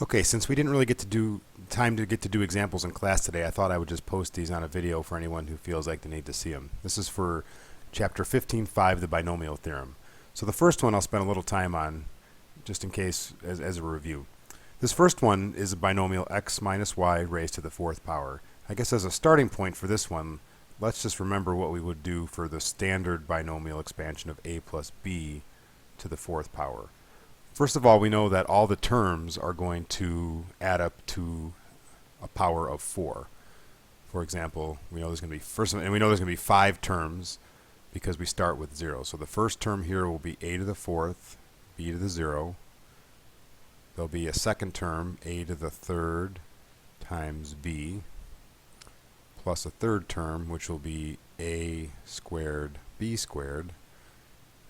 Okay, since we didn't really get to do examples in class today, I thought I would just post these on a video for anyone who feels like they need to see them. This is for chapter 15.5, the binomial theorem. So the first one I'll spend a little time on, just in case, as a review. This first one is a binomial x minus y raised to the fourth power. I guess as a starting point for this one, let's just remember what we would do for the standard binomial expansion of a plus b to the fourth power. First of all, we know that all the terms are going to add up to a power of 4. For example, we know there's going to be we know there's going to be 5 terms because we start with 0. So the first term here will be a to the fourth, b to the 0. There'll be a second term, a to the third times b, plus a third term, which will be a squared, b squared.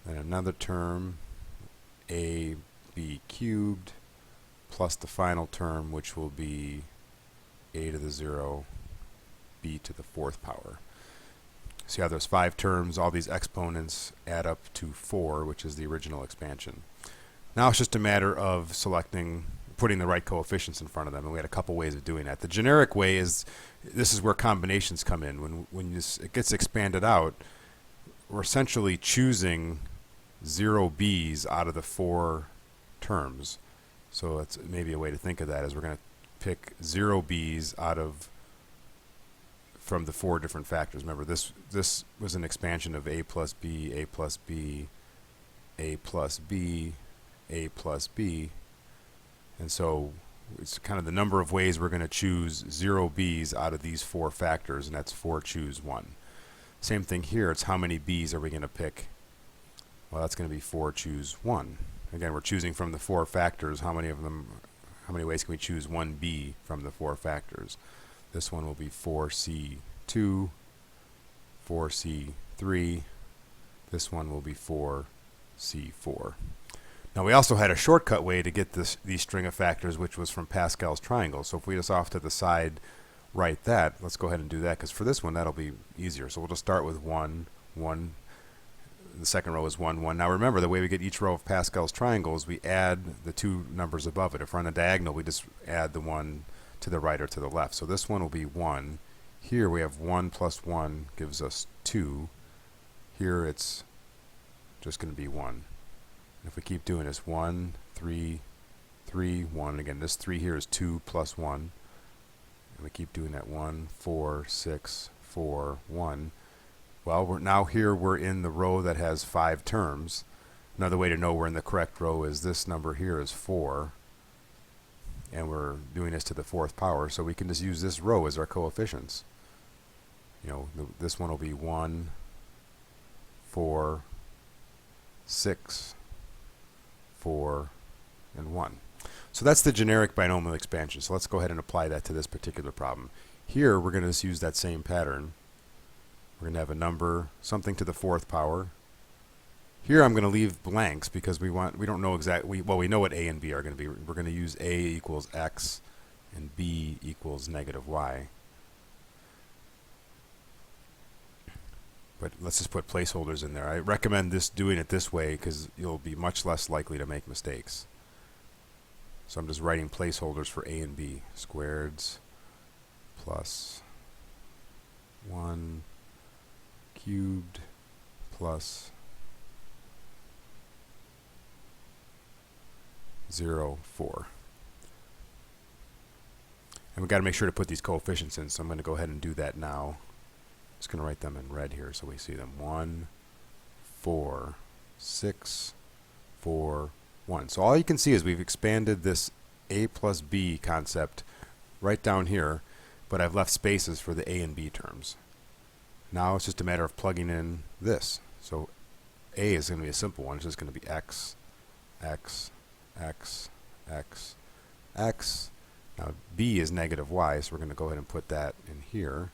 Then another term, a b cubed, plus the final term, which will be a to the 0, b to the fourth power. So you have those 5 terms, all these exponents add up to 4, which is the original expansion. Now it's just a matter of putting the right coefficients in front of them, and we had a couple ways of doing that. The generic way is, this is where combinations come in. When it gets expanded out, we're essentially choosing 0 b's out of the 4 terms. So it's maybe a way to think of that is we're going to pick 0 b's from the 4 different factors. Remember, this was an expansion of a plus b, a plus b, a plus b, a plus b, and so it's kind of the number of ways we're going to choose 0 b's out of these 4 factors, and that's 4 choose 1. Same thing here, it's how many b's are we going to pick? Well, that's going to be 4 choose 1. Again, we're choosing from the 4 factors. How many ways can we choose 1b from the 4 factors? This one will be 4c2, 4c3. This one will be 4c4. Now we also had a shortcut way to get these string of factors, which was from Pascal's triangle. So if we just off to the side write that, let's go ahead and do that, because for this one that'll be easier. So we'll just start with 1, 1. The second row is 1, 1. Now remember, the way we get each row of Pascal's triangle is we add the 2 numbers above it. If we're on a diagonal, we just add the 1 to the right or to the left. So this one will be 1. Here we have 1 plus 1 gives us 2. Here it's just going to be 1. And if we keep doing this, 1, 3, 3, 1. Again, this 3 here is 2 plus 1. And we keep doing that 1, 4, 6, 4, 1. Well, we're in the row that has 5 terms. Another way to know we're in the correct row is this number here is 4. And we're doing this to the 4th power, so we can just use this row as our coefficients. You know, this one will be 1, 4, 6, 4, and 1. So that's the generic binomial expansion. So let's go ahead and apply that to this particular problem. Here we're going to just use that same pattern. We're going to have a number, something to the 4th power. Here I'm going to leave blanks because we don't know exactly, we know what a and b are going to be. We're going to use a equals x and b equals negative y. But let's just put placeholders in there. I recommend doing it this way because you'll be much less likely to make mistakes. So I'm just writing placeholders for a and b. Squareds plus 1 cubed plus 0, 4. And we've got to make sure to put these coefficients in, so I'm going to go ahead and do that now. Just going to write them in red here so we see them. 1, 4, 6, 4, 1. So all you can see is we've expanded this a plus b concept right down here, but I've left spaces for the a and b terms. Now it's just a matter of plugging in this. So a is going to be a simple one. It's just going to be x, x, x, x, x. Now b is negative y, so we're going to go ahead and put that in here.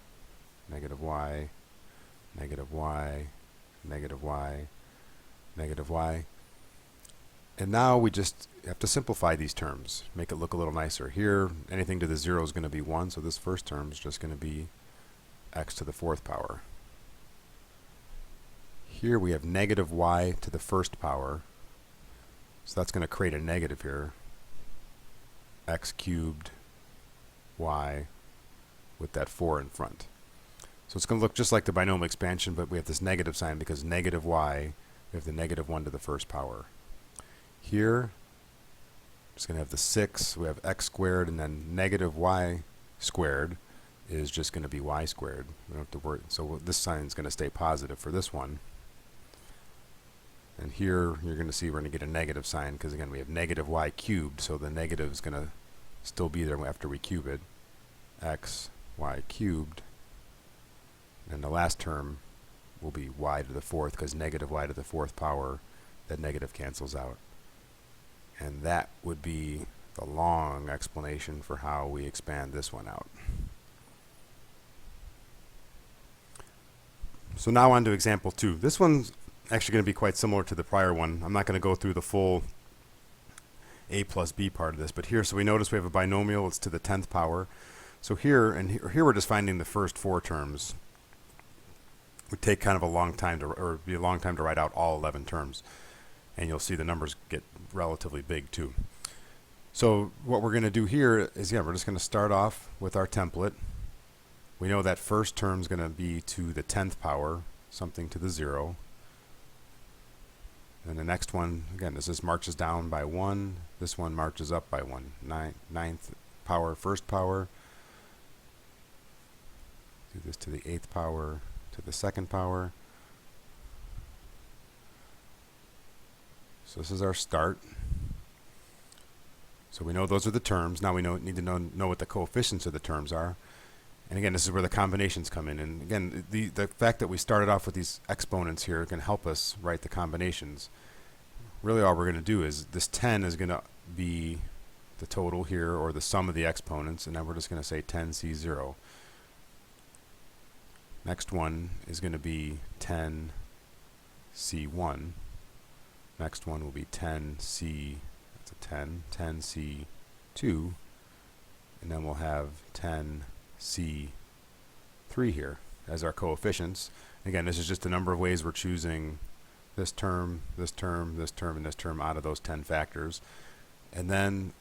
Negative y, negative y, negative y, negative y. And now we just have to simplify these terms, make it look a little nicer. Here, anything to the 0 is going to be 1, so this first term is just going to be x to the 4th power. Here we have negative y to the 1st power, so that's going to create a negative here. x cubed y with that 4 in front. So it's going to look just like the binomial expansion, but we have this negative sign because negative y, we have the negative 1 to the first power. Here, just going to have the 6, we have x squared, and then negative y squared is just going to be y squared. We don't have to worry. So this sign is going to stay positive for this one. And here you're going to see we're going to get a negative sign because again we have negative y cubed, so the negative is going to still be there after we cube it. X y cubed, and the last term will be y to the 4th because negative y to the 4th power, that negative cancels out. And that would be the long explanation for how we expand this one out. So now on to example 2. This one's actually going to be quite similar to the prior one. I'm not going to go through the full a plus b part of this, but here, so we notice we have a binomial, it's to the 10th power. So here, and here we're just finding the first 4 terms. It would take kind of a long time to, or be a long time to write out all 11 terms. And you'll see the numbers get relatively big too. So what we're going to do here is, we're just going to start off with our template. We know that first term is going to be to the 10th power, something to the 0. And the next one, again, this marches down by 1. This one marches up by 1. 9th power, first power. Do this to the 8th power, to the 2nd power. So this is our start. So we know those are the terms. Now we need to know what the coefficients of the terms are. And again, this is where the combinations come in. And again, the fact that we started off with these exponents here can help us write the combinations. Really all we're going to do is this 10 is going to be the total here, or the sum of the exponents, and then we're just going to say 10c0. Next one is going to be 10c1. Next one will be 10c, that's a 10, 10c2, and then we'll have 10c3 here as our coefficients. Again, this is just the number of ways we're choosing this term, this term, this term, and this term out of those 10 factors. And then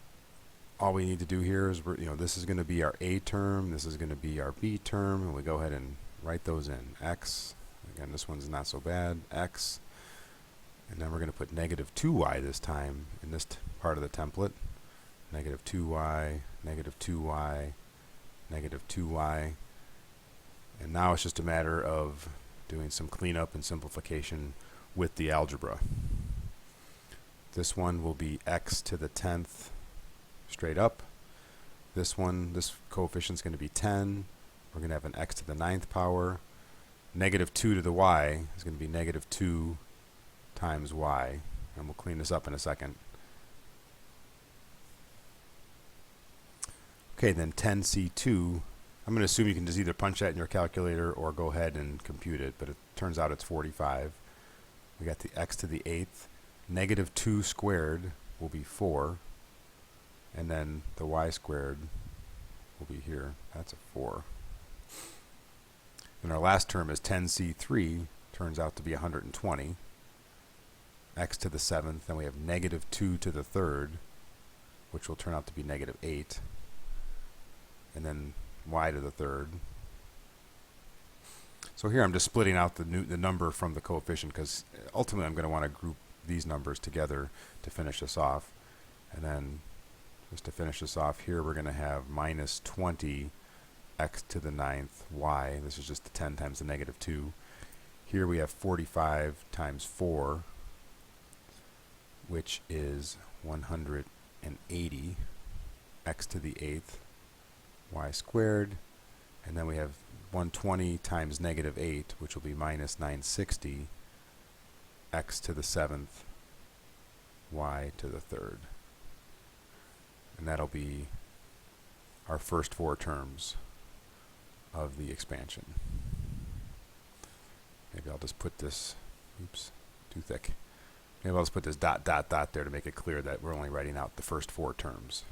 all we need to do here is, this is going to be our A term, this is going to be our B term, and we go ahead and write those in. X, again, this one's not so bad, X, and then we're going to put negative 2y this time in this part of the template. Negative 2y, negative 2y, negative 2y. And now it's just a matter of doing some cleanup and simplification with the algebra. This one will be x to the 10th straight up. This one, this coefficient is going to be 10. We're going to have an x to the 9th power. Negative 2 to the y is going to be negative 2 times y. And we'll clean this up in a second. Okay, then 10c2. I'm going to assume you can just either punch that in your calculator or go ahead and compute it, but it turns out it's 45. We got the x to the 8th. Negative 2 squared will be 4. And then the y squared will be here. That's a 4. And our last term is 10c3. Turns out to be 120. X to the 7th. Then we have negative 2 to the 3rd, which will turn out to be negative 8. And then y to the 3rd. So here I'm just splitting out the number from the coefficient, because ultimately I'm going to want to group these numbers together to finish this off. And then just to finish this off here, we're going to have minus 20 x to the 9th y. This is just the 10 times the negative 2. Here we have 45 times 4, which is 180 x to the 8th y squared. And then we have 120 times negative 8, which will be minus 960 x to the 7th y to the 3rd. And that'll be our first 4 terms of the expansion. Maybe I'll just put this, oops, too thick. Maybe I'll just put this dot, dot, dot there to make it clear that we're only writing out the first 4 terms.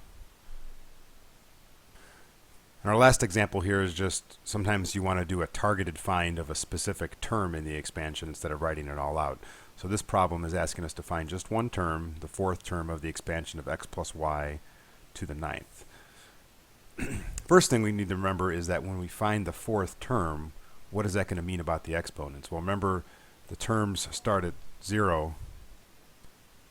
And our last example here is just sometimes you want to do a targeted find of a specific term in the expansion instead of writing it all out. So this problem is asking us to find just one term, the 4th term of the expansion of x plus y to the 9th. First thing we need to remember is that when we find the fourth term, what is that going to mean about the exponents? Well, remember the terms start at 0.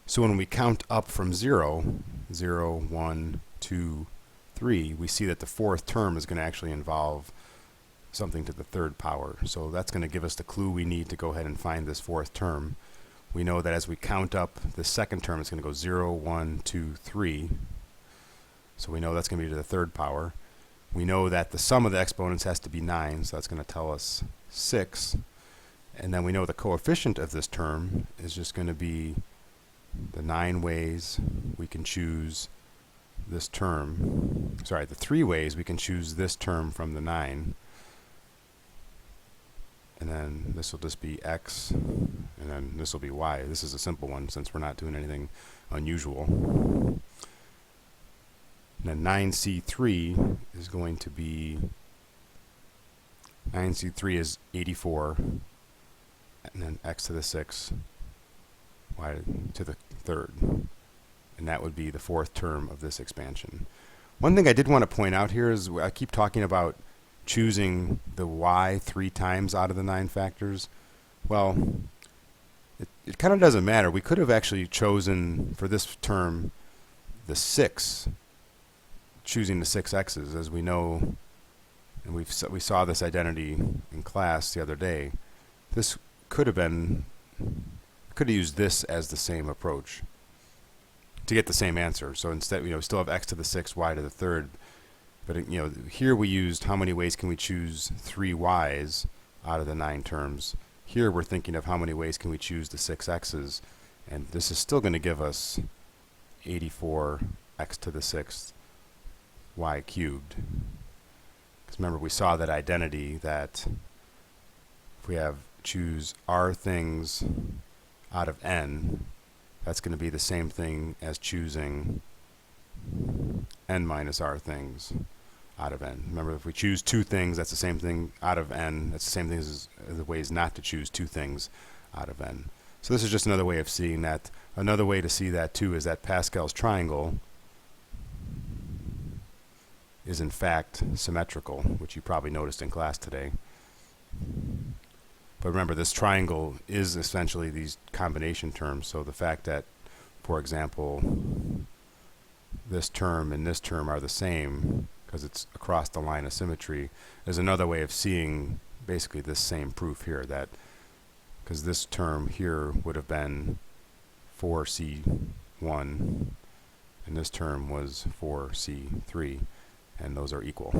So when we count up from 0, 0, 1, 2, 3, we see that the fourth term is going to actually involve something to the third power. So that's going to give us the clue we need to go ahead and find this fourth term. We know that as we count up the second term, it's going to go 0, 1, 2, 3. So we know that's going to be to the third power. We know that the sum of the exponents has to be 9, so that's going to tell us 6. And then we know the coefficient of this term is just going to be the 9 ways we can choose this term. Sorry, the 3 ways we can choose this term from the 9. And then this will just be x, and then this will be y. This is a simple one since we're not doing anything unusual. And then 9c3 is going to be, 9c3 is 84, and then x to the 6, y to the third. And that would be the fourth term of this expansion. One thing I did want to point out here is I keep talking about choosing the y 3 times out of the 9 factors. Well, it kind of doesn't matter. We could have actually chosen for this term the 6, choosing the 6 x's, as we know, and we saw this identity in class the other day. This could have used this as the same approach to get the same answer. So instead, we still have x to the 6, y to the third. But here we used how many ways can we choose 3 y's out of the 9 terms. Here we're thinking of how many ways can we choose the 6 x's, and this is still going to give us 84 x to the 6th y cubed. Because remember, we saw that identity that if we have choose r things out of n, that's going to be the same thing as choosing n minus r things out of n. Remember, if we choose 2 things, that's the same thing out of n. That's the same thing as the ways not to choose 2 things out of n. So this is just another way of seeing that. Another way to see that too is that Pascal's triangle is in fact symmetrical, which you probably noticed in class today. But remember, this triangle is essentially these combination terms. So the fact that, for example, this term and this term are the same because it's across the line of symmetry is another way of seeing basically this same proof here, that because this term here would have been 4c1 and this term was 4c3, and those are equal.